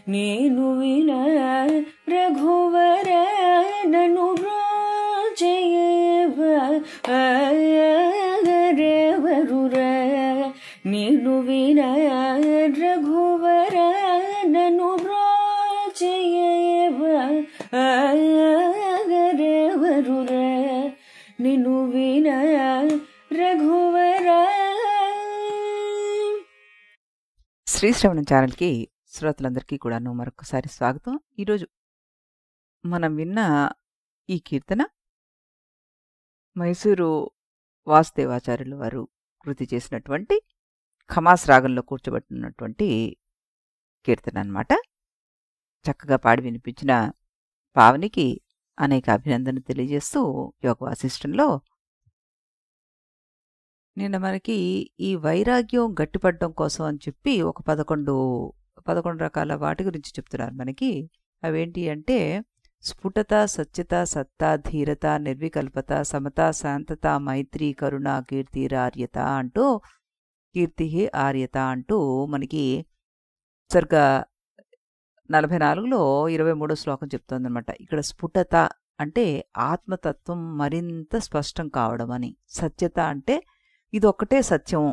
నేను విన రఘువర నను బ్రోజయేవరుర నేను విన రఘువర నను బ్రోజయేవరుర నిను విన రఘువర. శ్రీశ్రవణం ఛానల్కి శ్రోతలందరికీ కూడాను మరొకసారి స్వాగతం. ఈరోజు మనం విన్న ఈ కీర్తన మైసూరు వాసుదేవాచార్యులు వారు కృతి చేసినటువంటి ఖమాస్ రాగంలో కూర్చోబెట్టినటువంటి కీర్తన అన్నమాట. చక్కగా పాడి వినిపించిన పావనికి అనేక అభినందనలు తెలియజేస్తూ యోగ వాసిష్టంలో నిన్న మనకి ఈ వైరాగ్యం గట్టిపడడం కోసం అని చెప్పి ఒక 11 రకాల వాటి గురించి చెప్తున్నారు మనకి. అవేంటి అంటే స్ఫుటత, సత్యత, సత్తా, ధీరత, నిర్వికల్పత, సమత, శాంతత, మైత్రి, కరుణ, కీర్తిరార్యత అంటూ ఆర్యత అంటూ మనకి సరిగ్గా 44లో 23వ శ్లోకం చెప్తోందనమాట. ఇక్కడ స్ఫుటత అంటే ఆత్మతత్వం మరింత స్పష్టం కావడం అని, సత్యత అంటే ఇదొక్కటే సత్యం,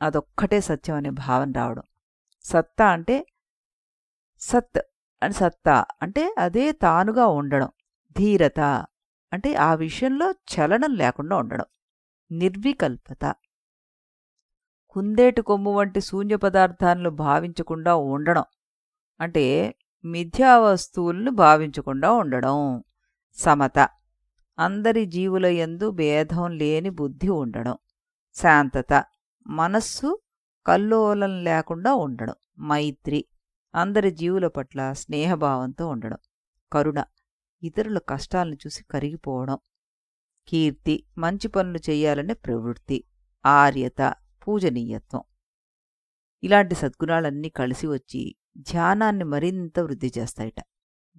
అదొక్కటే సత్యం అనే భావన రావడం, సత్తా అంటే సత్తా అంటే అదే తానుగా ఉండడం, ధీరత అంటే ఆ విషయంలో చలనం లేకుండా ఉండడం, నిర్వికల్పత కుందేటి కొమ్ము వంటి శూన్య పదార్థాలను భావించకుండా ఉండడం అంటే మిథ్యా వస్తువులను భావించకుండా ఉండడం, సమత అందరి జీవుల యందు భేదం లేని బుద్ధి ఉండడం, శాంతత మనస్సు కల్లోలం లేకుండా ఉండడం, మైత్రి అందరి జీవుల పట్ల స్నేహభావంతో ఉండడం, కరుణ ఇతరుల కష్టాలను చూసి కరిగిపోవడం, కీర్తి మంచి పనులు చేయాలనే ప్రవృత్తి, ఆర్యత పూజనీయత్వం. ఇలాంటి సద్గుణాలన్నీ కలిసి వచ్చి ధ్యానాన్ని మరింత వృద్ధి చేస్తాయట.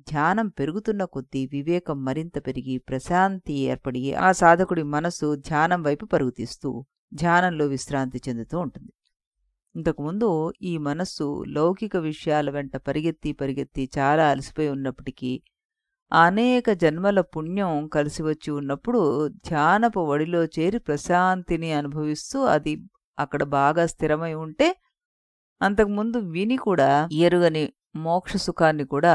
ధ్యానం పెరుగుతున్న కొద్దీ వివేకం మరింత పెరిగి ప్రశాంతి ఏర్పడి ఆ సాధకుడి మనసు ధ్యానం వైపు పరుగుతీస్తూ ధ్యానంలో విశ్రాంతి చెందుతూ ఉంటుంది. ఇంతకుముందు ఈ మనస్సు లౌకిక విషయాల వెంట పరిగెత్తి చాలా అలసిపోయి ఉన్నప్పటికీ అనేక జన్మల పుణ్యం కలిసి వచ్చి ఉన్నప్పుడు ధ్యానపు వడిలో చేరి ప్రశాంతిని అనుభవిస్తూ అది అక్కడ బాగా స్థిరమై ఉంటే అంతకుముందు విని కూడా ఎరుగని మోక్ష సుఖాన్ని కూడా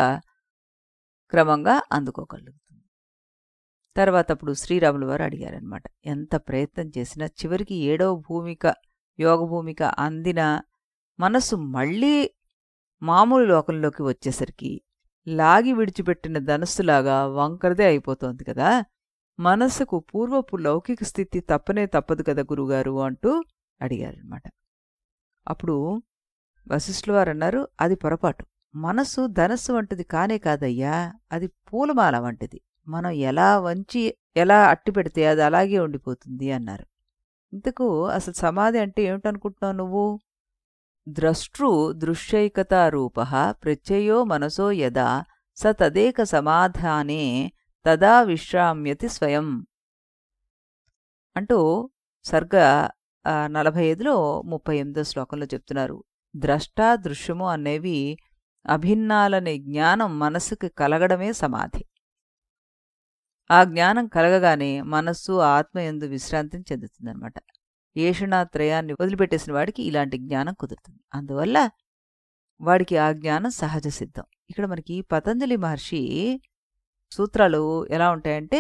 క్రమంగా అందుకోగలుగుతుంది. తర్వాత అప్పుడు శ్రీరాములు వారు అడిగారనమాట, ఎంత ప్రయత్నం చేసినా చివరికి 7వ భూమిక యోగ భూమిక అందిన మనస్సు మళ్ళీ మామూలు లోకంలోకి వచ్చేసరికి లాగి విడిచిపెట్టిన ధనస్సులాగా వంకరదే అయిపోతోంది కదా, మనస్సుకు పూర్వపు లౌకిక స్థితి తప్పదు కదా గురుగారు అంటూ అడిగారనమాట. అప్పుడు వశిష్ఠుల వారు అన్నారు, అది పొరపాటు. మనస్సు ధనస్సు వంటిది కానే కాదయ్యా, అది పూలమాల వంటిది. మనం ఎలా వంచి ఎలా అట్టి పెడితే అది అలాగే ఉండిపోతుంది అన్నారు. ఇంతకు అసలు సమాధి అంటే ఏమిటనుకుంటున్నావు నువ్వు? ద్రష్టృ దృశ్యైకతా రూప ప్రత్యయో మనసో యదా స తదేక సమాధానే తదా విశ్రామ్యతి స్వయం అంటూ సర్గ 45లో 38వ శ్లోకంలో చెప్తున్నారు. ద్రష్ట దృశ్యము అనేవి అభిన్నాలనే జ్ఞానం మనస్సుకి కలగడమే సమాధి. ఆ జ్ఞానం కలగగానే మనస్సు ఆత్మయందు విశ్రాంతిని చెందుతుందన్నమాట. ఏషణాత్రయాన్ని వదిలిపెట్టేసిన వాడికి ఇలాంటి జ్ఞానం కుదురుతుంది. అందువల్ల వాడికి ఆ జ్ఞానం సహజ సిద్ధం. ఇక్కడ మనకి పతంజలి మహర్షి సూత్రాలు ఎలా ఉంటాయంటే,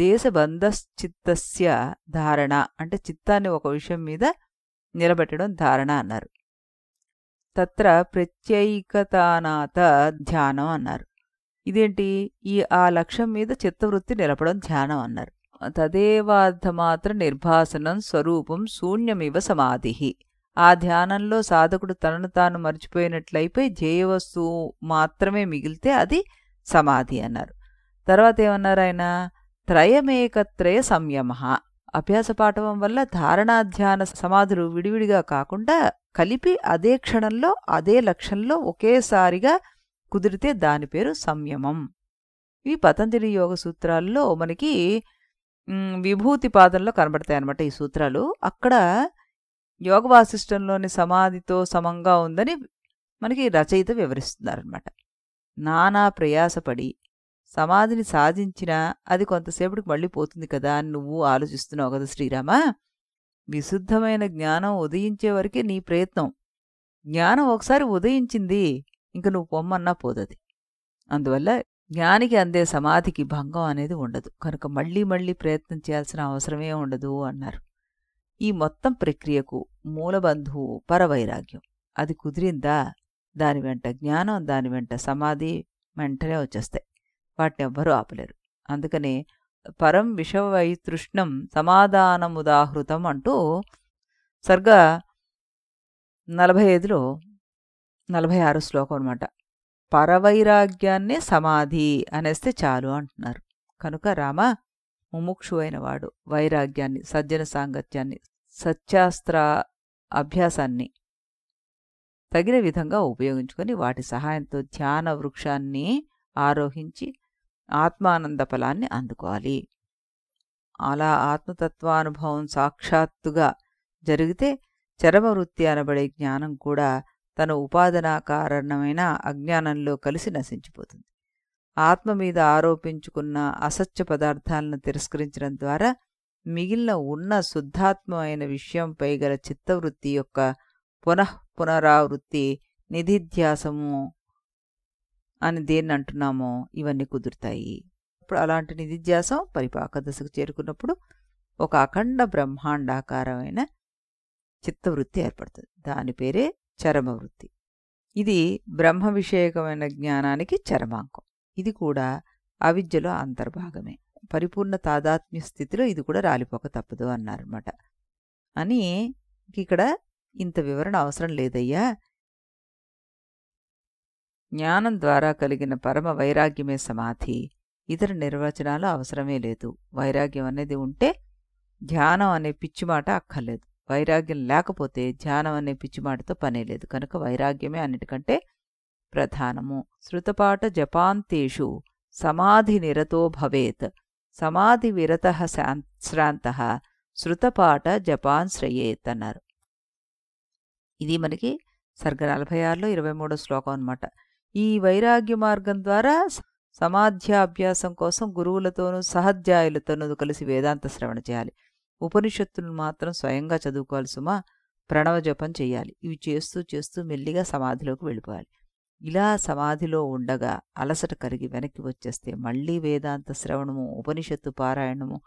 దేశబంధశ్చిత్తస్య ధారణ అంటే చిత్తాన్ని ఒక విషయం మీద నిలబెట్టడం ధారణ అన్నారు. తత్ర ప్రత్యైకతానాత ధ్యానం అన్నారు. ఇదేంటి? ఆ లక్ష్యం మీద చిత్తవృత్తి నిలపడం ధ్యానం అన్నారు. తదేవార్థమాత్ర నిర్భాసనం స్వరూపం శూన్యమివ సమాధి. ఆ ధ్యానంలో సాధకుడు తనను తాను మర్చిపోయినట్లయిపోయి ధ్యేయవస్తువు మాత్రమే మిగిలితే అది సమాధి అన్నారు. తర్వాత ఏమన్నారు ఆయన? త్రయమేకత్రయ సంయమ అభ్యాస పాఠవం వల్ల ధారణాధ్యాన సమాధులు విడివిడిగా కాకుండా కలిపి అదే క్షణంలో అదే లక్ష్యంలో ఒకేసారిగా కుదిరితే దాని పేరు సంయమం. ఇవి పతంజలి యోగ సూత్రాల్లో మనకి విభూతి పాదంలో కనబడతాయి అన్నమాట ఈ సూత్రాలు. అక్కడ యోగ వాసిష్టంలోని సమాధితో సమంగా ఉందని మనకి రచయిత వివరిస్తున్నారనమాట. నానా ప్రయాసపడి సమాధిని సాధించినా అది కొంతసేపటికి మళ్ళీ పోతుంది కదా అని నువ్వు ఆలోచిస్తున్నావు కదా శ్రీరామ. విశుద్ధమైన జ్ఞానం ఉదయించే వరకే నీ ప్రయత్నం. జ్ఞానం ఒకసారి ఉదయించింది, ఇంక నువ్వు పొమ్మన్నా పోదది. అందువల్ల జ్ఞానికి అందే సమాధికి భంగం అనేది ఉండదు, కనుక మళ్ళీ మళ్ళీ ప్రయత్నం చేయాల్సిన అవసరమే ఉండదు అన్నారు. ఈ మొత్తం ప్రక్రియకు మూలబంధువు పరవైరాగ్యం. అది కుదిరిందా దాని వెంట జ్ఞానం, దాని వెంట సమాధి వెంటనే వచ్చేస్తాయి. వాటిని ఎవ్వరూ ఆపలేరు. అందుకనే పరం విషవైతృష్ణం సమాధానముదాహృతం అంటూ సర్గ 45లో 46 శ్లోకం అనమాట. పరవైరాగ్యాన్నే సమాధి అనేస్తే చాలు అంటున్నారు. కనుక రామ, ముముక్షు అయిన వాడు వైరాగ్యాన్ని, సజ్జన సాంగత్యాన్ని, సత్యాస్త్ర అభ్యాసాన్ని తగిన విధంగా ఉపయోగించుకొని వాటి సహాయంతో ధ్యాన వృక్షాన్ని ఆరోహించి ఆత్మానంద ఫలాన్ని అందుకోవాలి. అలా ఆత్మతత్వానుభవం సాక్షాత్తుగా జరిగితే చరమవృత్తి అనబడే జ్ఞానం కూడా తన ఉపాదనాకారణమైన అజ్ఞానంలో కలిసి నశించిపోతుంది. ఆత్మ మీద ఆరోపించుకున్న అసత్య పదార్థాలను తిరస్కరించడం ద్వారా మిగిలిన ఉన్న శుద్ధాత్మమైన విషయంపై గల చిత్తవృత్తి యొక్క పునరావృత్తి, నిధిధ్యాసము అని దేన్ని అంటున్నామో ఇవన్నీ కుదురుతాయి. ఇప్పుడు అలాంటి నిధిధ్యాసం పరిపాక దశకు చేరుకున్నప్పుడు ఒక అఖండ బ్రహ్మాండాకారమైన చిత్తవృత్తి ఏర్పడుతుంది. దాని పేరే చరమవృత్తి. ఇది బ్రహ్మ విషయకమైన జ్ఞానానికి చరమాంకం. ఇది కూడా అవిద్యలో అంతర్భాగమే. పరిపూర్ణ తాదాత్మ్య స్థితిలో ఇది కూడా రాలిపోక తప్పదు అన్నారన్నమాట. అని ఇక్కడ ఇంత వివరణ అవసరం లేదయ్యా. జ్ఞానం ద్వారా కలిగిన పరమ వైరాగ్యమే సమాధి. ఇతర నిర్వచనాలు అవసరమే లేదు. వైరాగ్యం అనేది ఉంటే ధ్యానం అనే పిచ్చిమాట అక్కర్లేదు. వైరాగ్యం లేకపోతే ధ్యానం అనే పిచ్చిమాటతో పనే లేదు. కనుక వైరాగ్యమే అన్నిటికంటే ప్రధానము. శృతపాఠ జపాంతేషు సమాధి నిరతో భవేత్, సమాధి విరత శ్రాంత శృతపాఠ జపాన్శ్రయేత్ అన్నారు. ఇది మనకి సర్గ 46లో 23వ శ్లోకం అన్నమాట. ఈ వైరాగ్య మార్గం ద్వారా సమాధ్యాభ్యాసం కోసం గురువులతోనూ సహధ్యాయులతోనూ కలిసి వేదాంత శ్రవణ చేయాలి. ఉపనిషత్తులను మాత్రం స్వయంగా చదువుకోవాలి సుమా. ప్రణవ జపం చేయాలి. ఇవి చేస్తూ చేస్తూ మెల్లిగా సమాధిలోకి వెళ్ళిపోవాలి. ఇలా సమాధిలో ఉండగా అలసట కరిగి వెనక్కి వచ్చేస్తే మళ్ళీ వేదాంత శ్రవణము, ఉపనిషత్తు పారాయణము,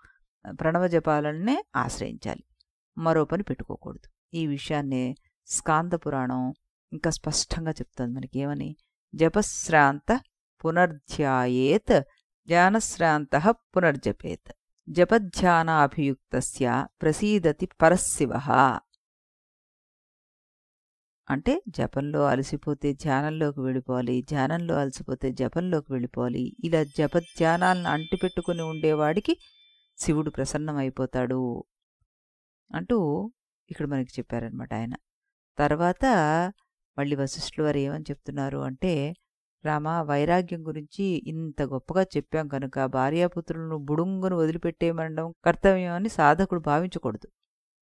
ప్రణవ జపాలనే ఆశ్రయించాలి. మరో పని పెట్టుకోకూడదు. ఈ విషయాన్నే స్కాంద పురాణం ఇంకా స్పష్టంగా చెప్తుంది మనకి. ఏమని? జపశ్రాంత పునర్ధ్యాయేత్, ధ్యానశ్రాంత పునర్జపేత్, జపధ్యానాభియుక్తస్య ప్రసీదతి పరశివః. అంటే జపంలో అలసిపోతే ధ్యానంలోకి వెళ్ళిపోవాలి, ధ్యానంలో అలసిపోతే జపంలోకి వెళ్ళిపోవాలి. ఇలా జపధ్యానాలను అంటిపెట్టుకుని ఉండేవాడికి శివుడు ప్రసన్నమైపోతాడు అంటూ ఇక్కడ మనకి చెప్పారనమాట ఆయన. తర్వాత మళ్ళీ వశిష్ఠుల వారు ఏమని చెప్తున్నారు అంటే, రామ, వైరాగ్యం గురించి ఇంత గొప్పగా చెప్పాం కనుక భార్యాపుత్రులను బుడుంగును వదిలిపెట్టేయమనడం కర్తవ్యం అని సాధకుడు భావించకూడదు.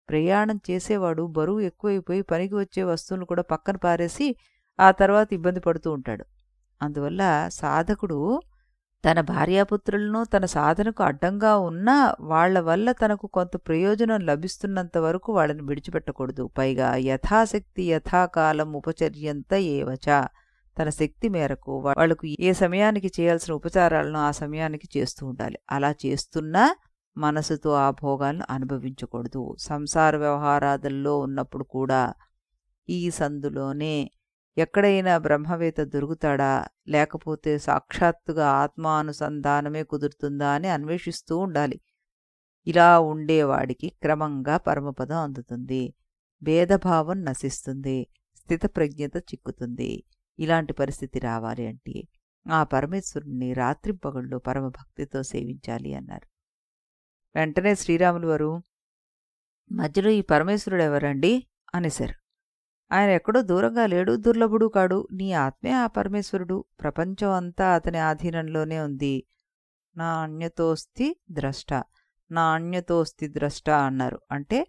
ప్రయాణం చేసేవాడు బరువు ఎక్కువైపోయి పనికి వచ్చే వస్తువులను కూడా పక్కన పారేసి ఆ తర్వాత ఇబ్బంది పడుతూ ఉంటాడు. అందువల్ల సాధకుడు తన భార్యాపుత్రులను తన సాధనకు అడ్డంగా ఉన్నా వాళ్ల వల్ల తనకు కొంత ప్రయోజనం లభిస్తున్నంత వరకు వాళ్ళని విడిచిపెట్టకూడదు. పైగా యథాశక్తి యథాకాలం ఉపచర్యంత ఏవచ, తన శక్తి మేరకు వాళ్లకు ఏ సమయానికి చేయాల్సిన ఉపచారాలను ఆ సమయానికి చేస్తూ ఉండాలి. అలా చేస్తున్నా మనసుతో ఆ భోగాలను అనుభవించకూడదు. సంసార వ్యవహారాదుల్లో ఉన్నప్పుడు కూడా ఈ సందులోనే ఎక్కడైనా బ్రహ్మవేత్త దొరుకుతాడా, లేకపోతే సాక్షాత్తుగా ఆత్మానుసంధానమే కుదురుతుందా అని అన్వేషిస్తూ ఉండాలి. ఇలా ఉండేవాడికి క్రమంగా పరమపదం అందుతుంది, భేదభావం నశిస్తుంది, స్థితప్రజ్ఞత చిక్కుతుంది. ఇలాంటి పరిస్థితి రావాలి అంటే ఆ పరమేశ్వరుణ్ణి రాత్రింపగళ్ళు పరమభక్తితో సేవించాలి అన్నారు. వెంటనే శ్రీరాములు వారు, మధ్యలో ఈ పరమేశ్వరుడు ఎవరండి అనేశారు. ఆయన ఎక్కడో దూరంగా లేడు, దుర్లభుడు కాడు. నీ ఆత్మే ఆ పరమేశ్వరుడు. ప్రపంచం అంతా అతని ఆధీనంలోనే ఉంది. నా అన్యతోస్తి ద్రష్ట, నా అన్యతోస్తి ద్రష్ట అన్నారు. అంటే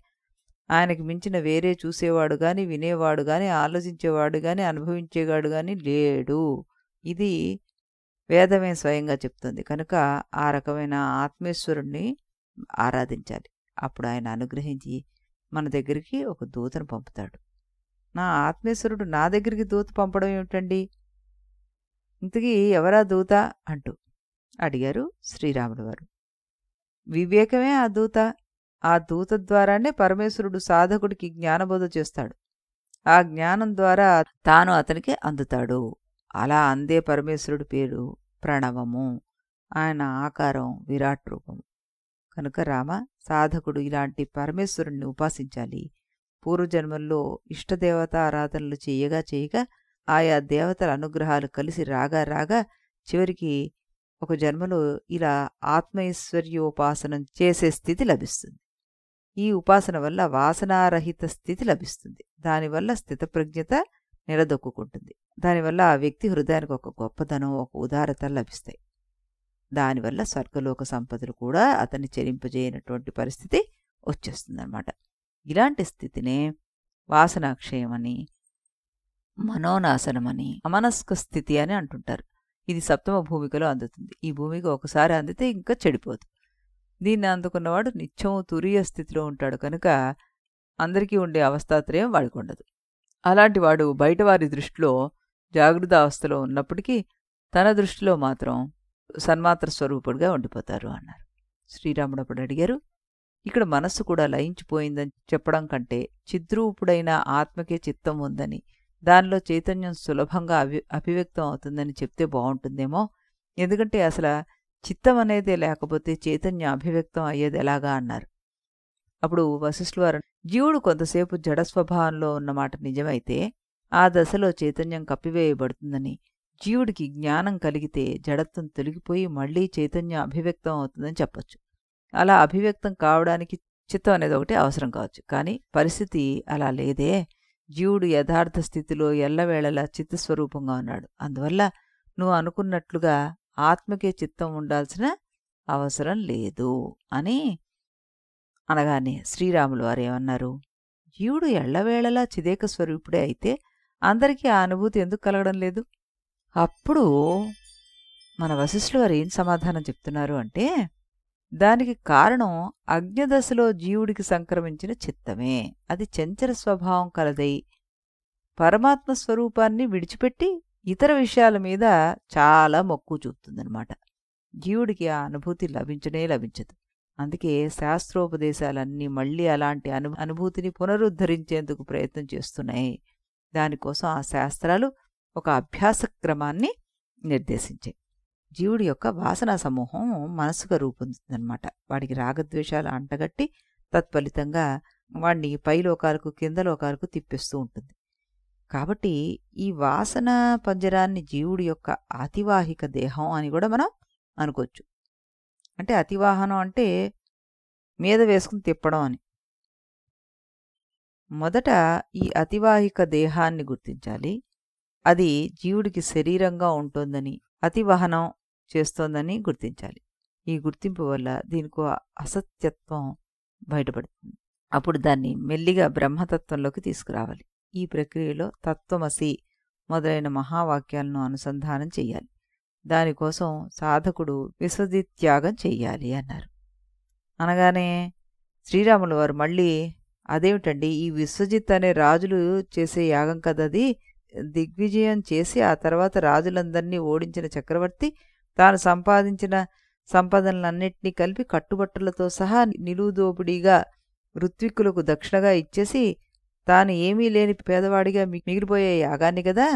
ఆయనకి మించిన వేరే చూసేవాడు గాని, వినేవాడు గాని, ఆలోచించేవాడు గాని, అనుభవించేవాడు గాని లేడు. ఇది వేదమే స్వయంగా చెప్తుంది. కనుక ఆ రకమైన ఆత్మేశ్వరుణ్ణి ఆరాధించాలి. అప్పుడు ఆయన అనుగ్రహించి మన దగ్గరికి ఒక దూతను పంపుతాడు. నా ఆత్మేశ్వరుడు నా దగ్గరికి దూత పంపడం ఏమిటండి? ఇంతకీ ఎవరా దూత అంటూ అడిగారు శ్రీరాములు వారు. వివేకమే ఆ దూత. ఆ దూత ద్వారానే పరమేశ్వరుడు సాధకుడికి జ్ఞానబోధ చేస్తాడు. ఆ జ్ఞానం ద్వారా తాను అతనికి అందుతాడు. అలా అందే పరమేశ్వరుడి పేరు ప్రణవము. ఆయన ఆకారం విరాట్ రూపము. కనుక రామ, సాధకుడు ఇలాంటి పరమేశ్వరుణ్ణి ఉపాసించాలి. పూర్వజన్మల్లో ఇష్టదేవతారాధనలు చేయగా చేయగా ఆయా దేవతల అనుగ్రహాలు కలిసి రాగా రాగా చివరికి ఒక జన్మలో ఇలా ఆత్మైశ్వర్యోపాసనం చేసే స్థితి లభిస్తుంది. ఈ ఉపాసన వల్ల వాసనారహిత స్థితి లభిస్తుంది. దానివల్ల స్థితప్రజ్ఞత నిలదొక్కుంటుంది. దానివల్ల ఆ వ్యక్తి హృదయానికి ఒక గొప్పదనం, ఒక ఉదారత లభిస్తాయి. దానివల్ల స్వర్గలోక సంపదలు కూడా అతన్ని చెరింపజేయనటువంటి పరిస్థితి వచ్చేస్తుందన్నమాట. ఇలాంటి స్థితినే వాసనాక్షయమని, మనోనాశనమని, అమనస్క స్థితి అని అంటుంటారు. ఇది సప్తమ భూమికలో అందుతుంది. ఈ భూమికి ఒకసారి అందితే ఇంకా చెడిపోదు. దీన్ని అందుకున్నవాడు నిత్యము తురీయ స్థితిలో ఉంటాడు. కనుక అందరికీ ఉండే అవస్థాత్రయం వాడికి ఉండదు. అలాంటి వాడు బయటవారి దృష్టిలో జాగృత అవస్థలో ఉన్నప్పటికీ తన దృష్టిలో మాత్రం సన్మాత్ర స్వరూపుడుగా ఉండిపోతారు అన్నారు. శ్రీరాముడు అప్పుడు అడిగారు, ఇక్కడ మనస్సు కూడా లయించిపోయిందని చెప్పడం కంటే చిద్రూపుడైన ఆత్మకే చిత్తం ఉందని, దానిలో చైతన్యం సులభంగా అభివ్యక్తం అవుతుందని చెప్తే బాగుంటుందేమో. ఎందుకంటే అసలు చిత్తం అనేదే లేకపోతే చైతన్యం అభివ్యక్తం అయ్యేది ఎలాగా అన్నారు. అప్పుడు వశిష్ఠుల వారు, జీవుడు కొంతసేపు జడస్వభావంలో ఉన్నమాట నిజమైతే ఆ దశలో చైతన్యం కప్పివేయబడుతుందని, జీవుడికి జ్ఞానం కలిగితే జడత్వం తొలగిపోయి మళ్లీ చైతన్యం అభివ్యక్తం అవుతుందని చెప్పొచ్చు. అలా అభివ్యక్తం కావడానికి చిత్తం అనేది ఒకటి అవసరం కావచ్చు. కానీ పరిస్థితి అలా లేదే. జీవుడు యథార్థ స్థితిలో ఎల్లవేళలా చిత్తస్వరూపంగా ఉన్నాడు. అందువల్ల నువ్వు అనుకున్నట్లుగా ఆత్మకే చిత్తం ఉండాల్సిన అవసరం లేదు అని అనగానే శ్రీరాములు వారు ఏమన్నారు, జీవుడు ఎల్లవేళలా చిదేక స్వరూపుడే అయితే అందరికీ ఆ అనుభూతి ఎందుకు కలగడం లేదు? అప్పుడు మన వశిష్ఠుల వారు ఏం సమాధానం చెప్తున్నారు అంటే, దానికి కారణం అజ్ఞదశలో జీవుడికి సంక్రమించిన చిత్తమే. అది చంచల స్వభావం కలదై పరమాత్మ స్వరూపాన్ని విడిచిపెట్టి ఇతర విషయాల మీద చాలా మక్కువ చూపుతుందన్నమాట. జీవుడికి ఆ అనుభూతి లభించనే లభించదు. అందుకే శాస్త్రోపదేశాలన్నీ మళ్ళీ అలాంటి అనుభూతిని పునరుద్ధరించేందుకు ప్రయత్నం చేస్తున్నాయి. దానికోసం ఆ శాస్త్రాలు ఒక అభ్యాస క్రమాన్ని నిర్దేశించాయి. జీవుడి యొక్క వాసనా సమూహం మనస్సుగా రూపొందుతుందన్నమాట. వాడికి రాగద్వేషాలు అంటగట్టి తత్ఫలితంగా వాడిని పైలోకాలకు కింద లోకాలకు తిప్పిస్తూ ఉంటుంది. కాబట్టి ఈ వాసన పంజరాన్ని జీవుడి యొక్క అతివాహిక దేహం అని కూడా మనం అనుకోవచ్చు. అంటే అతివాహనం అంటే మీద వేసుకుని తిప్పడం అని. మొదట ఈ అతివాహిక దేహాన్ని గుర్తించాలి. అది జీవుడికి శరీరంగా ఉంటుందని, అతివహనం చేస్తోందని గుర్తించాలి. ఈ గుర్తింపు వల్ల దీనికో అసత్యత్వం బయటపడుతుంది. అప్పుడు దాన్ని మెల్లిగా బ్రహ్మతత్వంలోకి తీసుకురావాలి. ఈ ప్రక్రియలో తత్వమసి మొదలైన మహావాక్యాలను అనుసంధానం చెయ్యాలి. దానికోసం సాధకుడు విశ్వజిత్యాగం చెయ్యాలి అన్నారు. అనగానే శ్రీరాములు వారు మళ్ళీ, అదేమిటండి ఈ విశ్వజిత్ అనే రాజులు చేసే యాగం కదది, దిగ్విజయం చేసి ఆ తర్వాత రాజులందరినీ ఓడించిన చక్రవర్తి తాను సంపాదించిన సంపదలన్నింటినీ కలిపి కట్టుబట్టలతో సహా నిలువుదోపిడీగా ఋత్విక్కులకు దక్షిణగా ఇచ్చేసి తాను ఏమీ లేని పేదవాడిగా మిగిలిపోయే యాగాన్ని కదా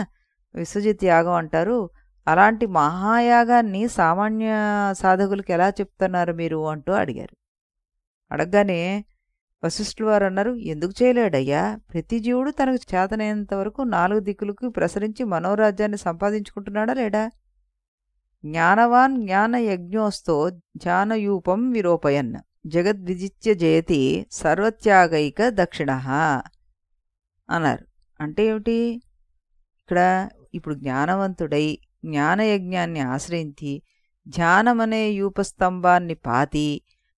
విశ్వజిత్ యాగం అంటారు. అలాంటి మహాయాగాన్ని సామాన్య సాధకులకు ఎలా చెప్తున్నారు మీరు అంటూ అడిగారు. అడగగానే వశిష్ఠుల వారు అన్నారు, ఎందుకు చేయలేడయ్యా? ప్రతి జీవుడు తనకు చేతనైనంత వరకు 4 దిక్కులకు ప్రసరించి మనోరాజ్యాన్ని సంపాదించుకుంటున్నాడా లేడా? జ్ఞానవాన్ జ్ఞాన యజ్ఞోస్తో ధ్యానయూపం విరోపయన్. జగద్విజిత్య జయతి సర్వత్యాగైక దక్షిణ అన్నారు. అంటే ఏమిటి? ఇక్కడ ఇప్పుడు జ్ఞానవంతుడై జ్ఞానయజ్ఞాన్ని ఆశ్రయించి ధ్యానమనే యూపస్తంభాన్ని పాతి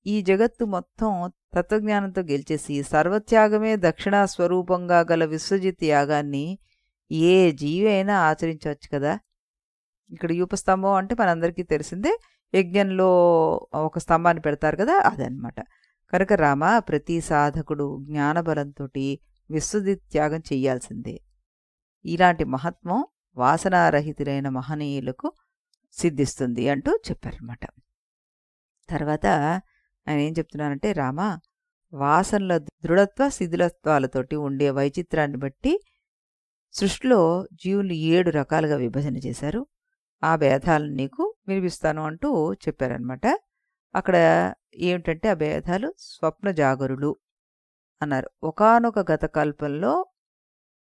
ఈ జగత్తు మొత్తం తత్వజ్ఞానంతో గెలిచేసి సర్వత్యాగమే దక్షిణా స్వరూపంగా గల విశ్వజిత్ యాగాన్ని ఏ జీవి అయినా ఆచరించవచ్చు కదా. ఇక్కడ యూపస్తంభం అంటే మనందరికీ తెలిసిందే, యజ్ఞంలో ఒక స్తంభాన్ని పెడతారు కదా, అదనమాట. కనుక రామ, ప్రతి సాధకుడు జ్ఞానబలంతో విశ్వజిత్ త్యాగం చెయ్యాల్సిందే. ఇలాంటి మహత్వం వాసనారహితులైన మహనీయులకు సిద్ధిస్తుంది అంటూ చెప్పారన్నమాట. తర్వాత ఆయన ఏం చెప్తున్నారంటే, రామ, వాసనల దృఢత్వ శిథిలత్వాలతోటి ఉండే వైచిత్రాన్ని బట్టి సృష్టిలో జీవులు 7 రకాలుగా విభజన చేశారు. ఆ భేదాలను నీకు వినిపిస్తాను అంటూ చెప్పారనమాట. అక్కడ ఏమిటంటే ఆ భేదాలు స్వప్న జాగరులు అన్నారు. ఒకానొక గత కల్పంలో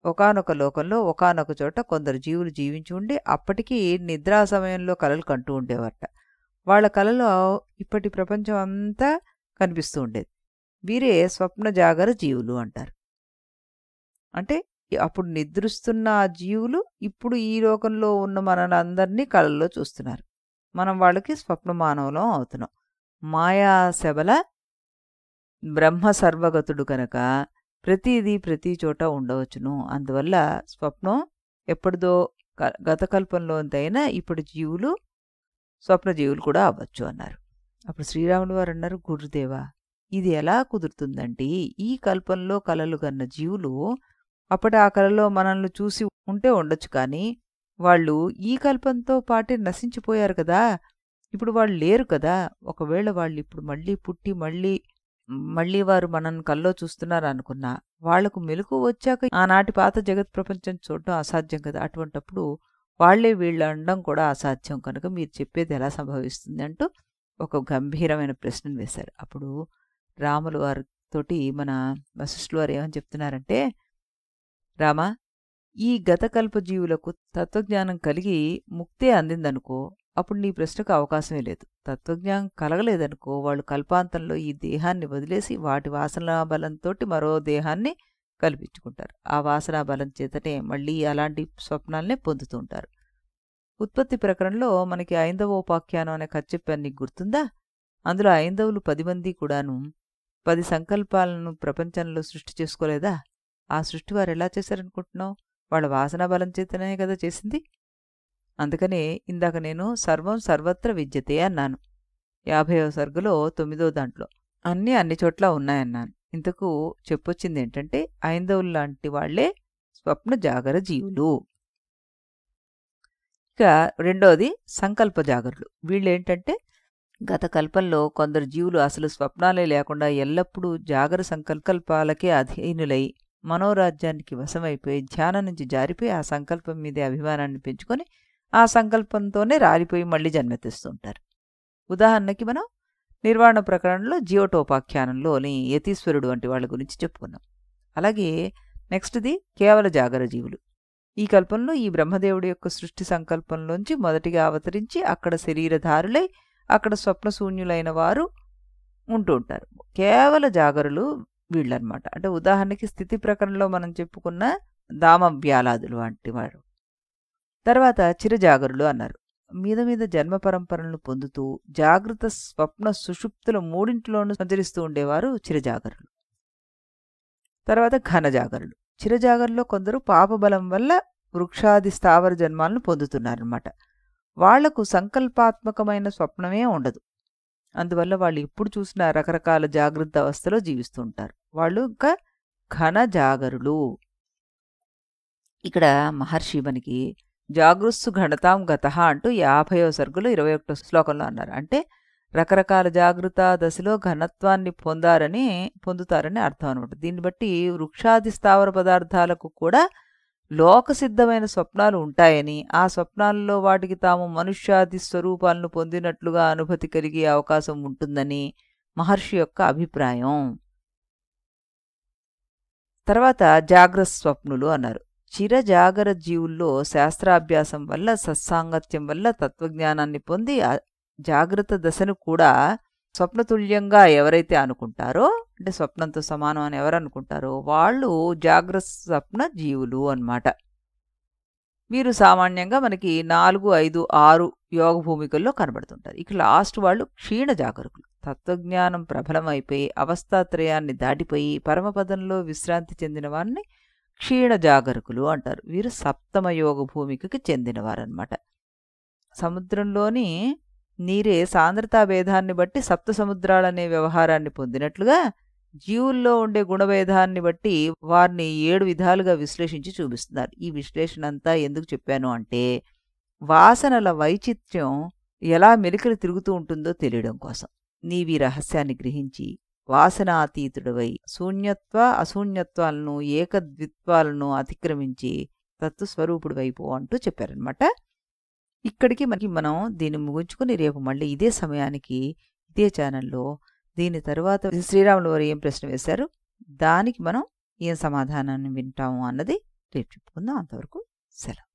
ఒకానొక లోకంలో ఒకానొక చోట కొందరు జీవులు జీవించి ఉండి అప్పటికీ నిద్రా సమయంలో కలలు కంటూ ఉండేవారట. వాళ్ళ కలలో ఇప్పటి ప్రపంచం అంతా కనిపిస్తూ ఉండేది. వీరే స్వప్న జాగర జీవులు అంటారు. అంటే అప్పుడు నిద్రిస్తున్న ఆ జీవులు ఇప్పుడు ఈ లోకంలో ఉన్న మనందరినీ కళల్లో చూస్తున్నారు. మనం వాళ్ళకి స్వప్న మానవులం అవుతున్నాం. మాయా శబల బ్రహ్మ సర్వగతుడు కనుక ప్రతిదీ ప్రతి చోట ఉండవచ్చును. అందువల్ల స్వప్నం ఎప్పటిదో గతకల్పంలోంతైనా ఇప్పుడు జీవులు స్వప్న జీవులు కూడా అవ్వచ్చు అన్నారు. అప్పుడు శ్రీరాములు వారు అన్నారు, గురుదేవా, ఇది ఎలా కుదురుతుందండి? ఈ కల్పంలో కలలు కన్న జీవులు అప్పటి ఆ కలలో మనల్ని చూసి ఉంటే ఉండొచ్చు, కానీ వాళ్ళు ఈ కల్పంతో పాటే నశించిపోయారు కదా, ఇప్పుడు వాళ్ళు లేరు కదా. ఒకవేళ వాళ్ళు ఇప్పుడు మళ్ళీ పుట్టి మళ్ళీ వారు మనల్ని కల్లో చూస్తున్నారు అనుకున్నా, వాళ్లకు మెలకు వచ్చాక ఆనాటి పాత జగత్ ప్రపంచం చూడటం అసాధ్యం కదా. అటువంటప్పుడు వాళ్లే వీళ్ళు అనడం కూడా అసాధ్యం. కనుక మీరు చెప్పేది ఎలా సంభవిస్తుంది అంటూ ఒక గంభీరమైన ప్రశ్నను వేశారు. అప్పుడు రాములు వారితోటి మన వశిష్ఠులు వారు ఏమని చెప్తున్నారంటే, రామా, ఈ గతకల్ప జీవులకు తత్వజ్ఞానం కలిగి ముక్తే అందిందనుకో, అప్పుడు నీ ప్రశ్నకు అవకాశమే లేదు. తత్వజ్ఞానం కలగలేదనుకో, వాళ్ళు కల్పాంతంలో ఈ దేహాన్ని వదిలేసి వాటి వాసనా బలంతో మరో దేహాన్ని కల్పించుకుంటారు. ఆ వాసనా బలం చేతనే మళ్ళీ అలాంటి స్వప్నాలనే పొందుతూ ఉంటారు. ఉత్పత్తి ప్రకరణలో మనకి 5వ ఉపాఖ్యానం అనే కథ చెప్పాను, నీకు గుర్తుందా? అందులో 5 10 మంది కూడాను 10 సంకల్పాలను ప్రపంచంలో సృష్టి చేసుకోలేదా? ఆ సృష్టి వారు ఎలా చేశారనుకుంటున్నావు? వాళ్ళ వాసనా బలం చేతనే కదా చేసింది. అందుకనే ఇందాక నేను సర్వం సర్వత్ర విద్యతే అన్నాను. 50వ సర్గలో 9వ దాంట్లో అన్ని చోట్ల ఉన్నాయన్నాను. ఇంతకు చెప్పొచ్చింది ఏంటంటే, 5 లాంటి వాళ్లే స్వప్న జాగర జీవులు. ఇక రెండోది సంకల్ప జాగరులు. వీళ్ళేంటంటే, గత కల్పంలో కొందరు జీవులు అసలు స్వప్నాలే లేకుండా ఎల్లప్పుడూ జాగర సంకల్పాలకే అధీనులై మనోరాజ్యానికి వశమైపోయి ధ్యానం నుంచి జారిపోయి ఆ సంకల్పం మీదే అభిమానాన్ని పెంచుకొని ఆ సంకల్పంతోనే రాలిపోయి మళ్ళీ జన్మెత్తిస్తుంటారు. ఉదాహరణకి మనం నిర్వాణ ప్రకరణంలో జీవటోపాఖ్యానంలోని యతీశ్వరుడు వంటి వాళ్ళ గురించి చెప్పుకున్నాం. అలాగే నెక్స్ట్ది కేవల జాగర జీవులు. ఈ కల్పంలో ఈ బ్రహ్మదేవుడి యొక్క సృష్టి సంకల్పంలోంచి మొదటిగా అవతరించి అక్కడ శరీరధారులై అక్కడ స్వప్నశూన్యులైన వారు ఉంటూ ఉంటారు. కేవల జాగరులు వీళ్ళనమాట. అంటే ఉదాహరణకి స్థితి ప్రకరణలో మనం చెప్పుకున్న దామవ్యాలాదులు వంటి వారు. తర్వాత చిరజాగరులు అన్నారు. మీద జన్మ పరంపరలను పొందుతూ జాగృత స్వప్న సుషుప్తుల మూడింటిలోనూ సంచరిస్తూ ఉండేవారు చిరజాగరులు. తర్వాత ఘనజాగరులు. చిరజాగరులో కొందరు పాపబలం వల్ల వృక్షాది స్థావర జన్మాలను పొందుతున్నారన్నమాట. వాళ్లకు సంకల్పాత్మకమైన స్వప్నమే ఉండదు. అందువల్ల వాళ్ళు ఎప్పుడు చూసినా రకరకాల జాగృత అవస్థలో జీవిస్తూ ఉంటారు. వాళ్ళు ఇంకా ఘనజాగరులు. ఇక్కడ మహర్షి మనకి జాగృస్సు ఘనతాం గతః అంటూ 50వ సర్గలో 21వ శ్లోకంలో అన్నారు. అంటే రకరకాల జాగృత దశలో ఘనత్వాన్ని పొందుతారని అర్థం అనమాట. దీన్ని బట్టి వృక్షాది స్థావర పదార్థాలకు కూడా లోకసిద్ధమైన స్వప్నాలు ఉంటాయని, ఆ స్వప్నాల్లో వాటికి తాము మనుష్యాది స్వరూపాలను పొందినట్లుగా అనుభూతి కలిగే అవకాశం ఉంటుందని మహర్షి యొక్క అభిప్రాయం. తర్వాత జాగ్రత్త స్వప్నులు అన్నారు. చిరజాగర జీవుల్లో శాస్త్రాభ్యాసం వల్ల సత్సాంగత్యం వల్ల తత్వజ్ఞానాన్ని పొంది జాగ్రత్త దశను కూడా స్వప్నతుల్యంగా ఎవరైతే అనుకుంటారో, అంటే స్వప్నంతో సమానం అని ఎవరు అనుకుంటారో వాళ్ళు జాగ్రత్త స్వప్న జీవులు అన్నమాట. వీరు సామాన్యంగా మనకి 4, 5, 6 యోగ భూమికల్లో కనబడుతుంటారు. ఇక లాస్ట్ వాళ్ళు క్షీణ జాగరూకులు. తత్వజ్ఞానం ప్రబలమైపోయి అవస్థాత్రయాన్ని దాటిపోయి పరమపదంలో విశ్రాంతి చెందిన వారిని క్షీణ జాగరకులు అంటారు. వీరు సప్తమ యోగ భూమికకి చెందినవారన్నమాట. సముద్రంలోని నీరే సాంద్రతా భేదాన్ని బట్టి సప్త సముద్రాలనే వ్యవహారాన్ని పొందినట్లుగా జీవుల్లో ఉండే గుణభేదాన్ని బట్టి వారిని 7 విధాలుగా విశ్లేషించి చూపిస్తున్నారు. ఈ విశ్లేషణ అంతా ఎందుకు చెప్పాను అంటే వాసనల వైచిత్ర్యం ఎలా మెలికలు తిరుగుతూ ఉంటుందో తెలియడం కోసం. నీవి రహస్యాన్ని గ్రహించి వాసనాతీతుడవై శూన్యత్వ అశూన్యత్వాలను ఏకద్విత్వాలను అతిక్రమించి తత్వస్వరూపుడు వైపు అంటూ చెప్పారనమాట. ఇక్కడికి మనం దీన్ని ముగించుకుని రేపు మళ్ళీ ఇదే సమయానికి ఇదే ఛానల్లో దీని తరువాత శ్రీరాములు వారు ఏం ప్రశ్న వేశారు, దానికి మనం ఏం సమాధానాన్ని వింటాము అన్నది రేపు చెప్పుకుందాం. అంతవరకు సెలవు.